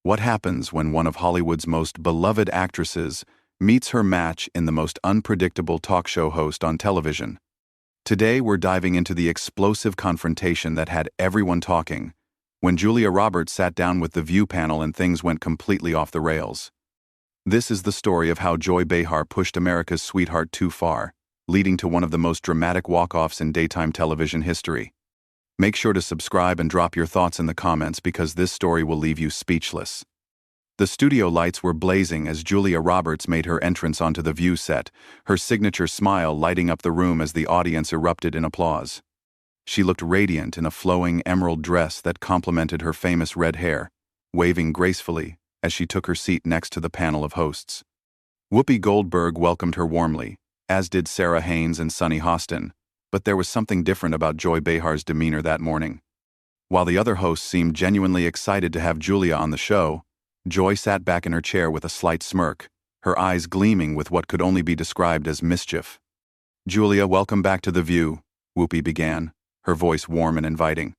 What happens when one of Hollywood's most beloved actresses meets her match in the most unpredictable talk show host on television? Today we're diving into the explosive confrontation that had everyone talking, when Julia Roberts sat down with the View panel and things went completely off the rails. This is the story of how Joy Behar pushed America's sweetheart too far, leading to one of the most dramatic walk-offs in daytime television history. Make sure to subscribe and drop your thoughts in the comments because this story will leave you speechless. The studio lights were blazing as Julia Roberts made her entrance onto the View set, her signature smile lighting up the room as the audience erupted in applause. She looked radiant in a flowing emerald dress that complemented her famous red hair, waving gracefully as she took her seat next to the panel of hosts. Whoopi Goldberg welcomed her warmly, as did Sarah Haynes and Sunny Hostin, but there was something different about Joy Behar's demeanor that morning. While the other hosts seemed genuinely excited to have Julia on the show, Joy sat back in her chair with a slight smirk, her eyes gleaming with what could only be described as mischief. "Julia, welcome back to The View," Whoopi began, her voice warm and inviting.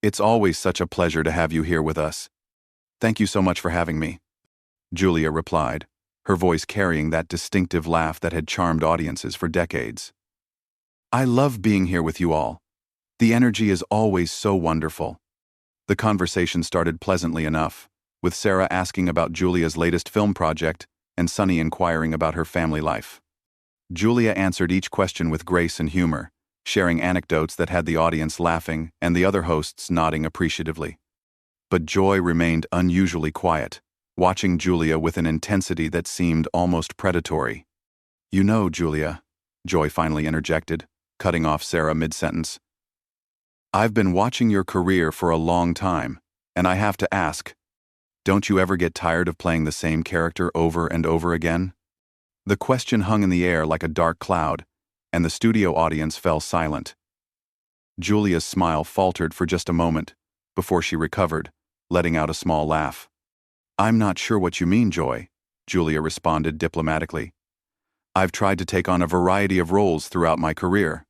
"It's always such a pleasure to have you here with us. Thank you so much for having me," Julia replied, her voice carrying that distinctive laugh that had charmed audiences for decades. "I love being here with you all. The energy is always so wonderful." The conversation started pleasantly enough, with Sarah asking about Julia's latest film project and Sunny inquiring about her family life. Julia answered each question with grace and humor, sharing anecdotes that had the audience laughing and the other hosts nodding appreciatively. But Joy remained unusually quiet, watching Julia with an intensity that seemed almost predatory. "You know, Julia," Joy finally interjected, cutting off Sarah mid-sentence, "I've been watching your career for a long time, and I have to ask, don't you ever get tired of playing the same character over and over again?" The question hung in the air like a dark cloud, and the studio audience fell silent. Julia's smile faltered for just a moment, before she recovered, letting out a small laugh. "I'm not sure what you mean, Joy," Julia responded diplomatically. "I've tried to take on a variety of roles throughout my career."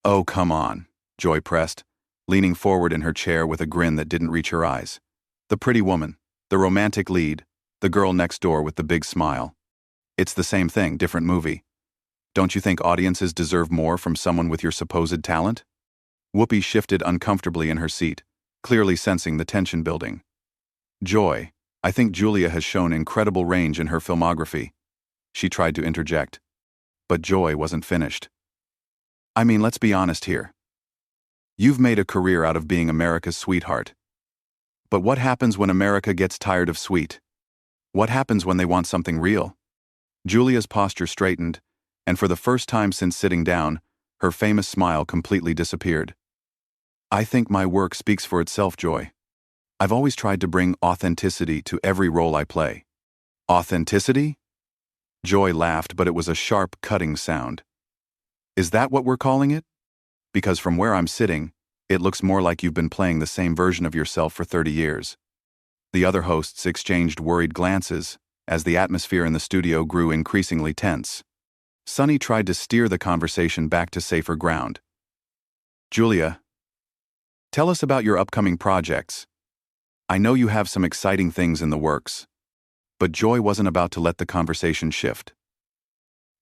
"Oh, come on," Joy pressed, leaning forward in her chair with a grin that didn't reach her eyes. "The pretty woman, the romantic lead, the girl next door with the big smile. It's the same thing, different movie. Don't you think audiences deserve more from someone with your supposed talent?" Whoopi shifted uncomfortably in her seat, clearly sensing the tension building. "Joy, I think Julia has shown incredible range in her filmography," she tried to interject. But Joy wasn't finished. "I mean, let's be honest here. You've made a career out of being America's sweetheart. But what happens when America gets tired of sweet? What happens when they want something real?" Julia's posture straightened, and for the first time since sitting down, her famous smile completely disappeared. "I think my work speaks for itself, Joy. I've always tried to bring authenticity to every role I play." "Authenticity?" Joy laughed, but it was a sharp, cutting sound. "Is that what we're calling it? Because from where I'm sitting, it looks more like you've been playing the same version of yourself for 30 years. The other hosts exchanged worried glances as the atmosphere in the studio grew increasingly tense. Sunny tried to steer the conversation back to safer ground. "Julia, tell us about your upcoming projects. I know you have some exciting things in the works." But Joy wasn't about to let the conversation shift.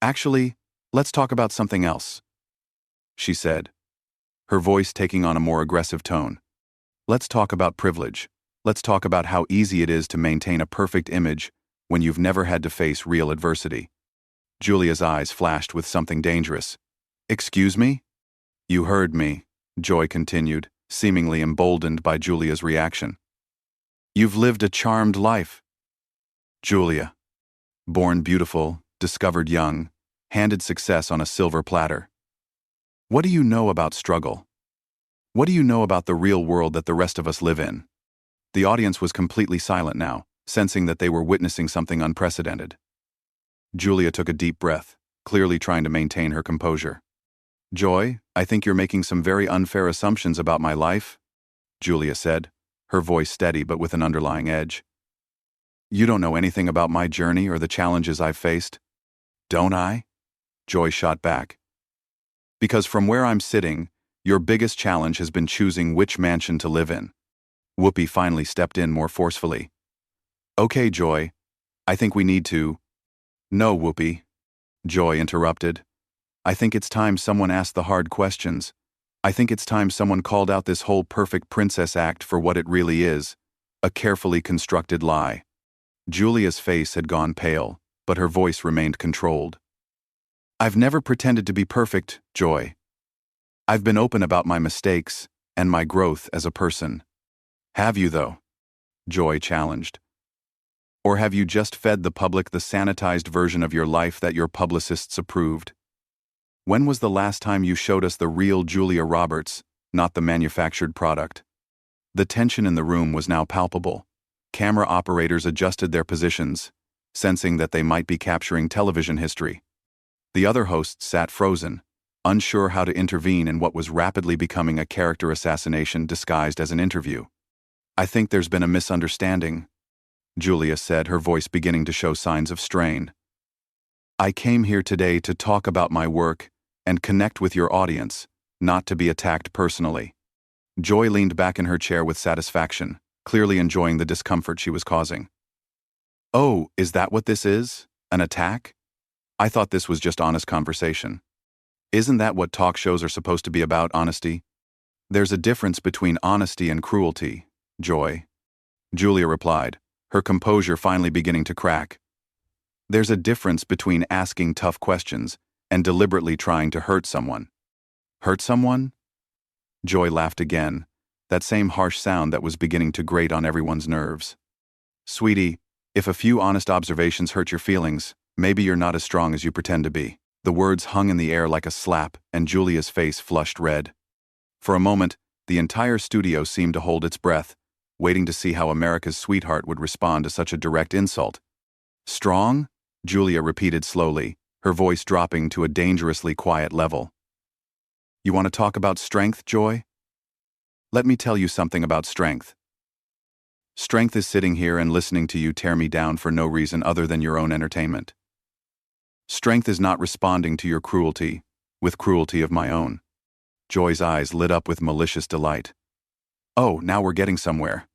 "Actually, let's talk about something else," she said, her voice taking on a more aggressive tone. "Let's talk about privilege. Let's talk about how easy it is to maintain a perfect image when you've never had to face real adversity." Julia's eyes flashed with something dangerous. "Excuse me?" "You heard me," Joy continued, seemingly emboldened by Julia's reaction. "You've lived a charmed life. Julia. Born beautiful, discovered young, handed success on a silver platter. What do you know about struggle? What do you know about the real world that the rest of us live in?" The audience was completely silent now, sensing that they were witnessing something unprecedented. Julia took a deep breath, clearly trying to maintain her composure. "Joy, I think you're making some very unfair assumptions about my life," Julia said, her voice steady but with an underlying edge. "You don't know anything about my journey or the challenges I've faced." "Don't I?" Joy shot back. "Because from where I'm sitting, your biggest challenge has been choosing which mansion to live in." Whoopi finally stepped in more forcefully. Okay, Joy. I think we need to. No, Whoopi. Joy interrupted. I think it's time someone asked the hard questions. I think it's time someone called out this whole perfect princess act for what it really is. A carefully constructed lie. Julia's face had gone pale, but her voice remained controlled. I've never pretended to be perfect, Joy. I've been open about my mistakes and my growth as a person. Have you, though? Joy challenged. Or have you just fed the public the sanitized version of your life that your publicists approved? When was the last time you showed us the real Julia Roberts, not the manufactured product? The tension in the room was now palpable. Camera operators adjusted their positions, sensing that they might be capturing television history. The other hosts sat frozen, unsure how to intervene in what was rapidly becoming a character assassination disguised as an interview. I think there's been a misunderstanding, Julia said, her voice beginning to show signs of strain. I came here today to talk about my work and connect with your audience, not to be attacked personally. Joy leaned back in her chair with satisfaction, clearly enjoying the discomfort she was causing. Oh, is that what this is? An attack? I thought this was just honest conversation. Isn't that what talk shows are supposed to be about, honesty? There's a difference between honesty and cruelty, Joy. Julia replied, her composure finally beginning to crack. There's a difference between asking tough questions and deliberately trying to hurt someone. Hurt someone? Joy laughed again, that same harsh sound that was beginning to grate on everyone's nerves. Sweetie, if a few honest observations hurt your feelings, maybe you're not as strong as you pretend to be. The words hung in the air like a slap, and Julia's face flushed red. For a moment, the entire studio seemed to hold its breath, waiting to see how America's sweetheart would respond to such a direct insult. Strong? Julia repeated slowly, her voice dropping to a dangerously quiet level. You want to talk about strength, Joy? Let me tell you something about strength. Strength is sitting here and listening to you tear me down for no reason other than your own entertainment. Strength is not responding to your cruelty with cruelty of my own. Joy's eyes lit up with malicious delight. Oh, now we're getting somewhere.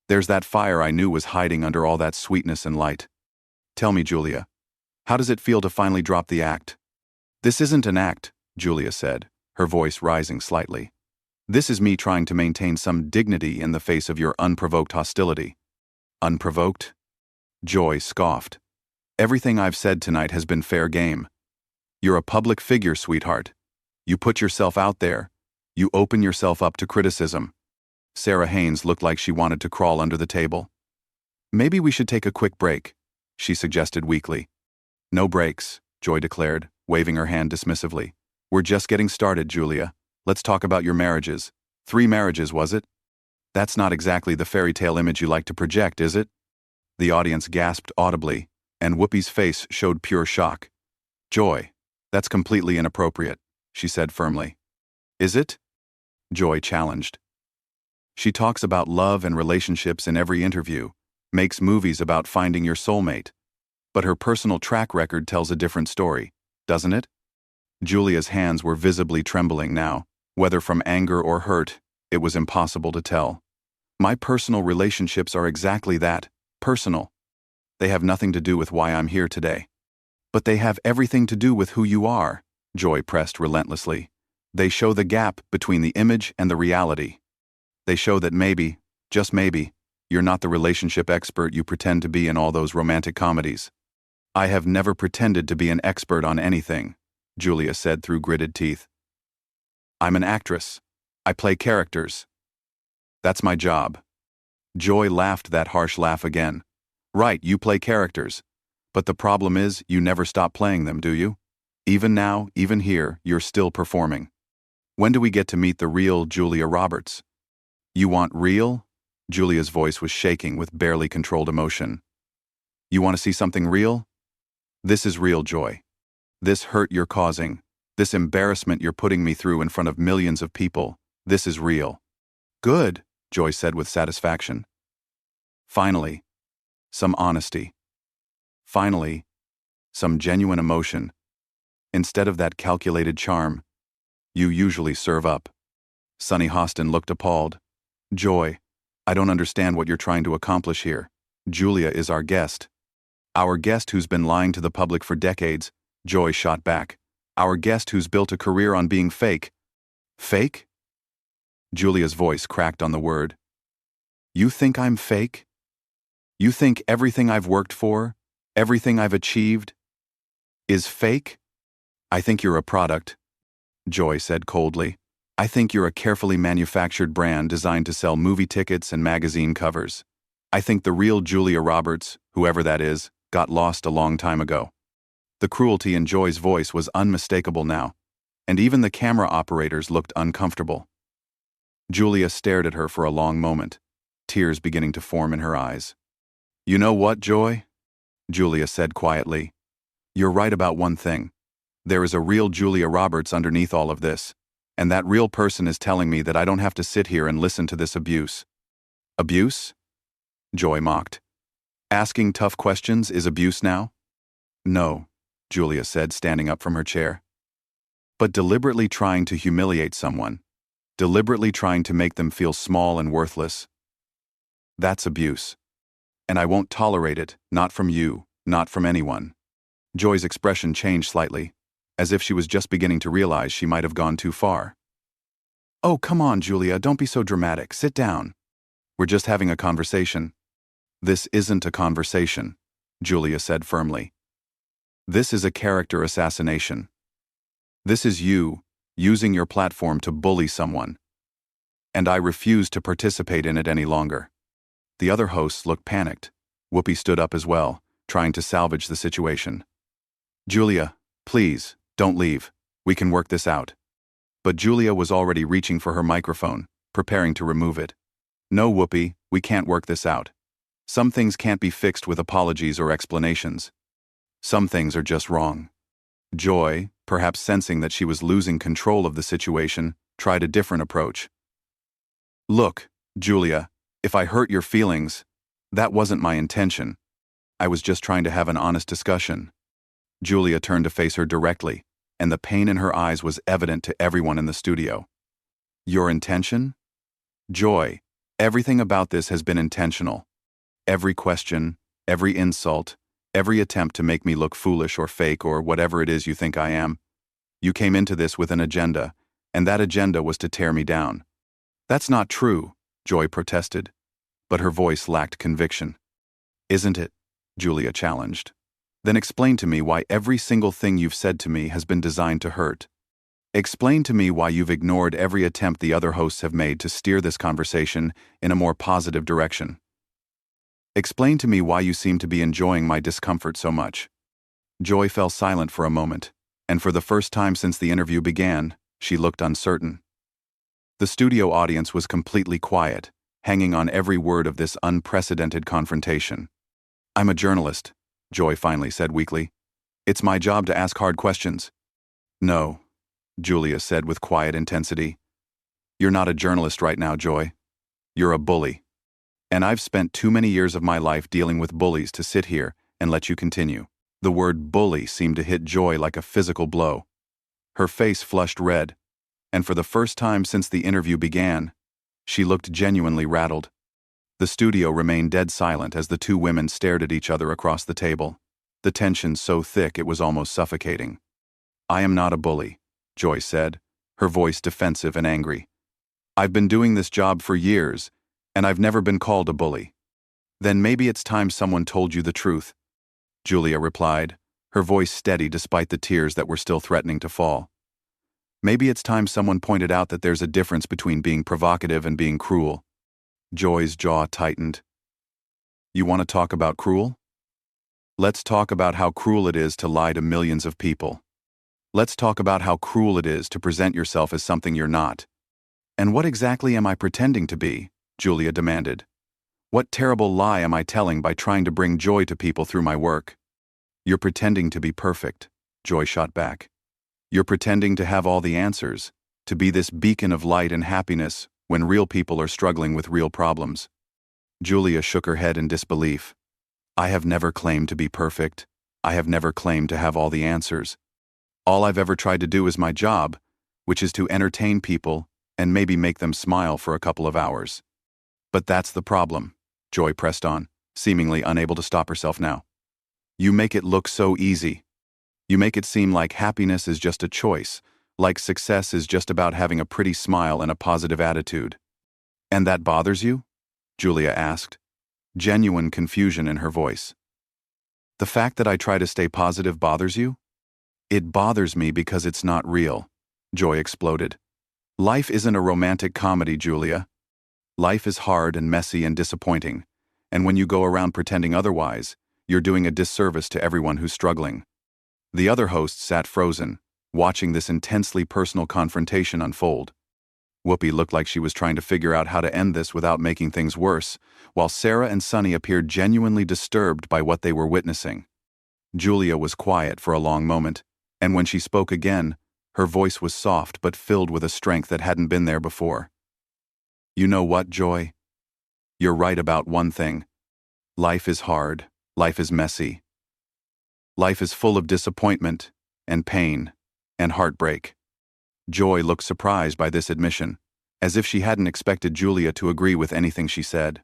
There's that fire I knew was hiding under all that sweetness and light. Tell me, Julia, how does it feel to finally drop the act? This isn't an act, Julia said, her voice rising slightly. This is me trying to maintain some dignity in the face of your unprovoked hostility. Unprovoked? Joy scoffed. Everything I've said tonight has been fair game. You're a public figure, sweetheart. You put yourself out there. You open yourself up to criticism. Sarah Haynes looked like she wanted to crawl under the table. Maybe we should take a quick break, she suggested weakly. No breaks, Joy declared, waving her hand dismissively. We're just getting started, Julia. Let's talk about your marriages. 3 marriages, was it? That's not exactly the fairy tale image you like to project, is it? The audience gasped audibly, and Whoopi's face showed pure shock. Joy, that's completely inappropriate, she said firmly. Is it? Joy challenged. She talks about love and relationships in every interview, makes movies about finding your soulmate. But her personal track record tells a different story, doesn't it? Julia's hands were visibly trembling now. Whether from anger or hurt, it was impossible to tell. My personal relationships are exactly that, personal. They have nothing to do with why I'm here today. But they have everything to do with who you are, Joy pressed relentlessly. They show the gap between the image and the reality. They show that maybe, just maybe, you're not the relationship expert you pretend to be in all those romantic comedies. I have never pretended to be an expert on anything, Julia said through gritted teeth. I'm an actress. I play characters. That's my job. Joy laughed that harsh laugh again. Right, you play characters. But the problem is, you never stop playing them, do you? Even now, even here, you're still performing. When do we get to meet the real Julia Roberts? You want real? Julia's voice was shaking with barely controlled emotion. You want to see something real? This is real, Joy. This hurt you're causing, this embarrassment you're putting me through in front of millions of people, this is real. Good, Joy said with satisfaction. Finally, some honesty. Finally, some genuine emotion. Instead of that calculated charm you usually serve up. Sonny Hostin looked appalled. Joy, I don't understand what you're trying to accomplish here. Julia is our guest. Our guest who's been lying to the public for decades, Joy shot back. Our guest who's built a career on being fake. Fake? Julia's voice cracked on the word. You think I'm fake? You think everything I've worked for, everything I've achieved, is fake? I think you're a product, Joy said coldly. I think you're a carefully manufactured brand designed to sell movie tickets and magazine covers. I think the real Julia Roberts, whoever that is, got lost a long time ago. The cruelty in Joy's voice was unmistakable now, and even the camera operators looked uncomfortable. Julia stared at her for a long moment, tears beginning to form in her eyes. You know what, Joy? Julia said quietly. You're right about one thing. There is a real Julia Roberts underneath all of this, and that real person is telling me that I don't have to sit here and listen to this abuse. Abuse? Joy mocked. Asking tough questions is abuse now? No, Julia said, standing up from her chair. But deliberately trying to humiliate someone, deliberately trying to make them feel small and worthless, that's abuse. And I won't tolerate it, not from you, not from anyone. Joy's expression changed slightly, as if she was just beginning to realize she might have gone too far. Oh, come on, Julia, don't be so dramatic. Sit down. We're just having a conversation. This isn't a conversation, Julia said firmly. This is a character assassination. This is you, using your platform to bully someone. And I refuse to participate in it any longer. The other hosts looked panicked. Whoopi stood up as well, trying to salvage the situation. Julia, please, don't leave. We can work this out. But Julia was already reaching for her microphone, preparing to remove it. No, Whoopi, we can't work this out. Some things can't be fixed with apologies or explanations. Some things are just wrong. Joy, perhaps sensing that she was losing control of the situation, tried a different approach. Look, Julia, if I hurt your feelings, that wasn't my intention. I was just trying to have an honest discussion. Julia turned to face her directly, and the pain in her eyes was evident to everyone in the studio. Your intention? Joy, everything about this has been intentional. Every question, every insult, every attempt to make me look foolish or fake or whatever it is you think I am. You came into this with an agenda, and that agenda was to tear me down. That's not true, Joy protested, but her voice lacked conviction. Isn't it? Julia challenged. Then explain to me why every single thing you've said to me has been designed to hurt. Explain to me why you've ignored every attempt the other hosts have made to steer this conversation in a more positive direction. Explain to me why you seem to be enjoying my discomfort so much. Joy fell silent for a moment, and for the first time since the interview began, she looked uncertain. The studio audience was completely quiet, hanging on every word of this unprecedented confrontation. I'm a journalist, Joy finally said weakly. It's my job to ask hard questions. No, Julia said with quiet intensity. You're not a journalist right now, Joy. You're a bully. And I've spent too many years of my life dealing with bullies to sit here and let you continue. The word bully seemed to hit Joy like a physical blow. Her face flushed red, and for the first time since the interview began, she looked genuinely rattled. The studio remained dead silent as the two women stared at each other across the table, the tension so thick it was almost suffocating. I am not a bully, Joy said, her voice defensive and angry. I've been doing this job for years, and I've never been called a bully. Then maybe it's time someone told you the truth, Julia replied, her voice steady despite the tears that were still threatening to fall. Maybe it's time someone pointed out that there's a difference between being provocative and being cruel. Joy's jaw tightened. You want to talk about cruel? Let's talk about how cruel it is to lie to millions of people. Let's talk about how cruel it is to present yourself as something you're not. And what exactly am I pretending to be? Julia demanded. What terrible lie am I telling by trying to bring joy to people through my work? You're pretending to be perfect, Joy shot back. You're pretending to have all the answers, to be this beacon of light and happiness when real people are struggling with real problems. Julia shook her head in disbelief. I have never claimed to be perfect. I have never claimed to have all the answers. All I've ever tried to do is my job, which is to entertain people and maybe make them smile for a couple of hours. But that's the problem, Joy pressed on. seemingly unable to stop herself now. You make it look so easy. You make it seem like happiness is just a choice, like success is just about having a pretty smile and a positive attitude. And that bothers you? Julia asked, genuine confusion in her voice. The fact that I try to stay positive bothers you? It bothers me because it's not real, Joy exploded. Life isn't a romantic comedy, Julia. Life is hard and messy and disappointing, and when you go around pretending otherwise, you're doing a disservice to everyone who's struggling. The other hosts sat frozen, watching this intensely personal confrontation unfold. Whoopi looked like she was trying to figure out how to end this without making things worse, while Sarah and Sunny appeared genuinely disturbed by what they were witnessing. Julia was quiet for a long moment, and when she spoke again, her voice was soft but filled with a strength that hadn't been there before. You know what, Joy? You're right about one thing. Life is hard, life is messy. Life is full of disappointment, and pain, and heartbreak. Joy looked surprised by this admission, as if she hadn't expected Julia to agree with anything she said.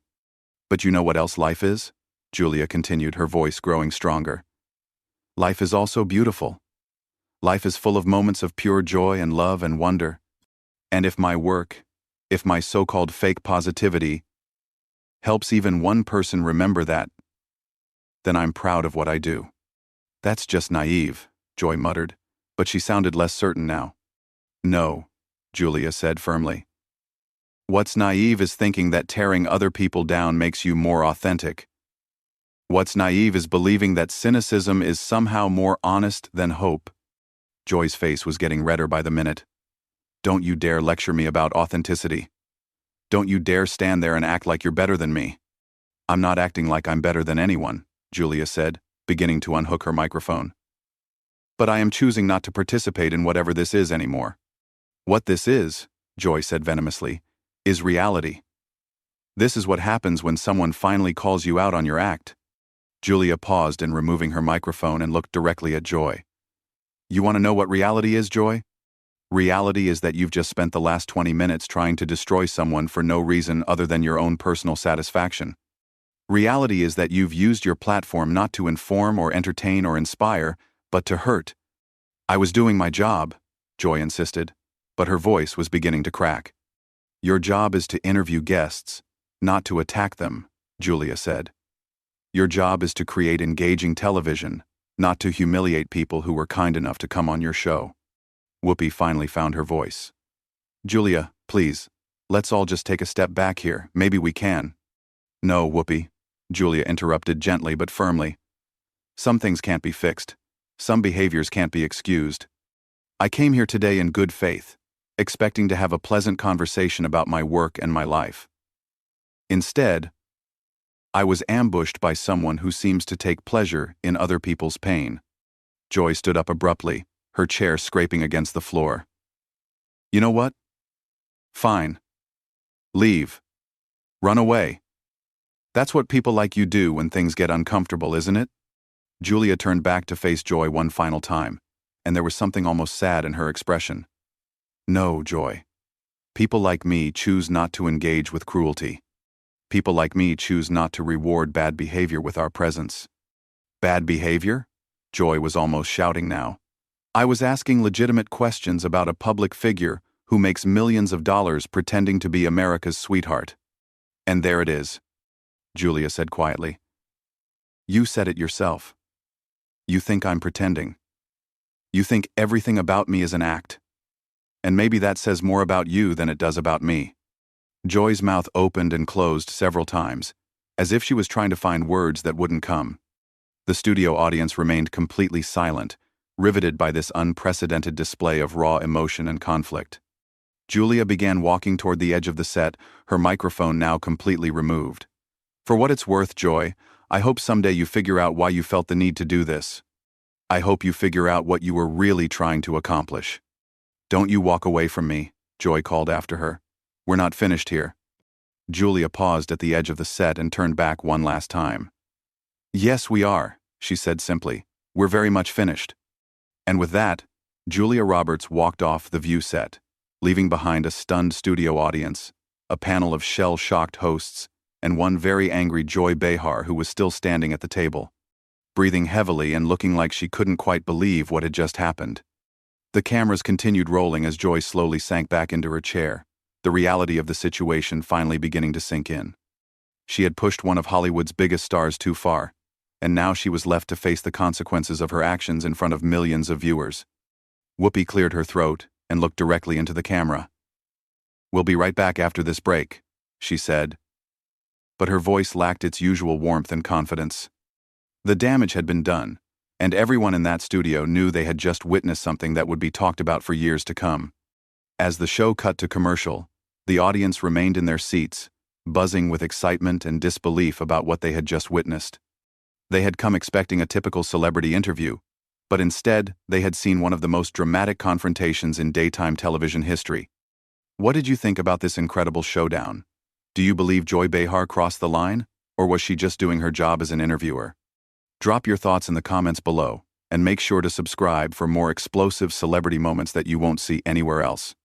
But you know what else life is? Julia continued, her voice growing stronger. Life is also beautiful. Life is full of moments of pure joy and love and wonder. And if my work, if my so-called fake positivity, helps even one person remember that, then I'm proud of what I do. That's just naive, Joy muttered, but she sounded less certain now. No, Julia said firmly. What's naive is thinking that tearing other people down makes you more authentic. What's naive is believing that cynicism is somehow more honest than hope. Joy's face was getting redder by the minute. Don't you dare lecture me about authenticity. Don't you dare stand there and act like you're better than me. I'm not acting like I'm better than anyone, Julia said, beginning to unhook her microphone. But I am choosing not to participate in whatever this is anymore. What this is, Joy said venomously, is reality. This is what happens when someone finally calls you out on your act. Julia paused in removing her microphone and looked directly at Joy. You want to know what reality is, Joy? Reality is that you've just spent the last 20 minutes trying to destroy someone for no reason other than your own personal satisfaction. Reality is that you've used your platform not to inform or entertain or inspire, but to hurt. I was doing my job, Joy insisted, but her voice was beginning to crack. Your job is to interview guests, not to attack them, Julia said. Your job is to create engaging television, not to humiliate people who were kind enough to come on your show. Whoopi finally found her voice. Julia, please, let's all just take a step back here. Maybe we can. No, Whoopi, Julia interrupted gently but firmly. Some things can't be fixed. Some behaviors can't be excused. I came here today in good faith, expecting to have a pleasant conversation about my work and my life. Instead, I was ambushed by someone who seems to take pleasure in other people's pain. Joy stood up abruptly, her chair scraping against the floor. You know what? Fine. Leave. Run away. That's what people like you do when things get uncomfortable, isn't it? Julia turned back to face Joy one final time, and there was something almost sad in her expression. No, Joy. People like me choose not to engage with cruelty. People like me choose not to reward bad behavior with our presence. Bad behavior? Joy was almost shouting now. I was asking legitimate questions about a public figure who makes millions of dollars pretending to be America's sweetheart. And there it is, Julia said quietly. You said it yourself. You think I'm pretending. You think everything about me is an act. And maybe that says more about you than it does about me. Joy's mouth opened and closed several times, as if she was trying to find words that wouldn't come. The studio audience remained completely silent, riveted by this unprecedented display of raw emotion and conflict. Julia began walking toward the edge of the set, her microphone now completely removed. For what it's worth, Joy, I hope someday you figure out why you felt the need to do this. I hope you figure out what you were really trying to accomplish. Don't you walk away from me, Joy called after her. We're not finished here. Julia paused at the edge of the set and turned back one last time. Yes, we are, she said simply. We're very much finished. And with that, Julia Roberts walked off the View set, leaving behind a stunned studio audience, a panel of shell-shocked hosts, and one very angry Joy Behar who was still standing at the table, breathing heavily and looking like she couldn't quite believe what had just happened. The cameras continued rolling as Joy slowly sank back into her chair, the reality of the situation finally beginning to sink in. She had pushed one of Hollywood's biggest stars too far, and now she was left to face the consequences of her actions in front of millions of viewers. Whoopi cleared her throat and looked directly into the camera. "We'll be right back after this break," she said. But her voice lacked its usual warmth and confidence. The damage had been done, and everyone in that studio knew they had just witnessed something that would be talked about for years to come. As the show cut to commercial, the audience remained in their seats, buzzing with excitement and disbelief about what they had just witnessed. They had come expecting a typical celebrity interview, but instead they had seen one of the most dramatic confrontations in daytime television history. What did you think about this incredible showdown? Do you believe Joy Behar crossed the line, or was she just doing her job as an interviewer? Drop your thoughts in the comments below, and make sure to subscribe for more explosive celebrity moments that you won't see anywhere else.